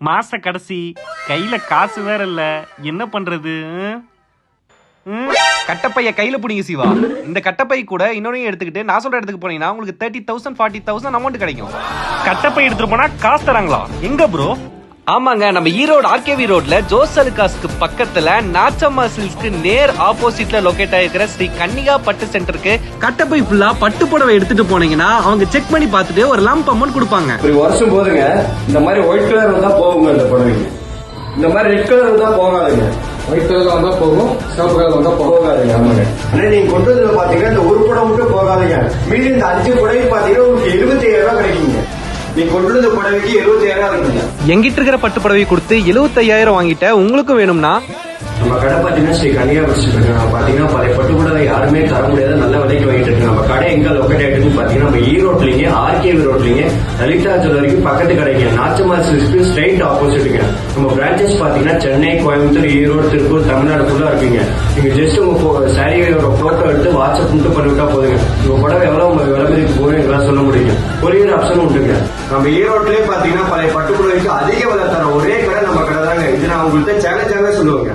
மாச கடைசி கையில காசு வேற இல்ல, என்ன பண்றது? கட்டப்பைய கையில புடிங்க சிவா. இந்த கட்டப்பை கூட இன்னொன்னு எடுத்துக்கிட்டு நான் சொல்ற இடத்துக்கு போனீங்கன்னா உங்களுக்கு 30,000 40,000 அமௌண்ட் கிடைக்கும். கட்டப்பை எடுத்துட்டு போனா காசு தராங்களா? எங்க ப்ரோ? ஆமாங்க, நம்ம ஈரோடு ஆர்கேவி ரோட்ல ஜோஸ் அலுகாஸ்க்கு பக்கத்துல நாச்சம்மா சில்க்ஸ்க்கு நேர் ஆப்போசிட்ல லொகேட் ஆயிருக்கிற ஸ்ரீ கன்னிகா பட்டு சென்டருக்கு கட்டப்பை ஃபுல்லா பட்டு புடவை எடுத்துட்டு போனீங்கன்னா அவங்க செக் பண்ணி பார்த்துட்டு ஒரு லம்ப் அமௌண்ட் கொடுப்பாங்க. ஒரு வருஷம் போதுங்க. இந்த மாதிரி ஒயிட் கலர் வந்தா போகுங்க இந்த புடவைங்க. இந்த மாதிரி ரெட் கலர் வந்தா போகாதுங்க. ஒயிட் கலர்ல வந்தா போகும், சிவப்பு கலர் வந்தா போகாதுங்க. ஆமாங்க. ஆனா நீங்க கொண்டு வந்து பாத்தீங்கன்னா இந்த ஒரு புடவை மட்டும் போகாதுங்க. மீதி இந்த 5 புடவை பாத்தீங்கன்னா உங்களுக்கு 75,000 ரூபாய் கிடைக்குங்க. நீங்க கொண்டு வந்த புடவைக்கு 75,000 இருக்குங்க. எங்கிட்ட இருக்கிற பட்டு புடவை கொடுத்து 75,000 வாங்கிட்ட உங்களுக்கு வேணும்னா நம்ம கடை பாத்தீங்கன்னா ஸ்ரீ கன்னிகா வச்சிருக்காங்க. பாத்தீங்கன்னா பழைய பட்டு புடவை யாருமே தர முடியாத நல்ல விலைக்கு வாங்கிட்டு இருக்கு. நம்ம கடை எங்க லொக்கேட் ஆயிட்டுன்னு பாத்தீங்கன்னா நம்ம ஈரோட்லீங்க ஆர்கேவி ரோட்லீங்க லலிதா ஜுவல்லரிக்கு பக்கத்து கடைங்க நாச்சம்மா சில்க்ஸ்க்கு ஸ்ட்ரைட் ஆப்போசிட்டுங்க. நம்ம பிரான்சஸ் பாத்தீங்கன்னா சென்னை, கோயம்புத்தூர், ஈரோடு, திருப்பூர், தமிழ்நாடு ஃபுல்லா இருக்குங்க. நீங்க ஜஸ்ட் உங்க சாரியோட போட்டோ எடுத்து வாட்ஸ்அப் மட்டும் பண்ணிவிட்டா போதுங்க. உங்க புடவை எவ்வளவு உங்க விளம்பரத்துக்கு போகும் எல்லாம் சொல்ல முடியுங்க. கொரியர் ஆப்ஷன் உண்டுங்க. நம்ம ஈரோட்லயே பாத்தீங்கன்னா பழைய பட்டு புடவைக்கு அதிக விலை தர ஒரே கடை நம்ம கடை தாங்க. இது நான் உங்கள்கிட்ட சேலஞ்சாவே சொல்லுவேங்க.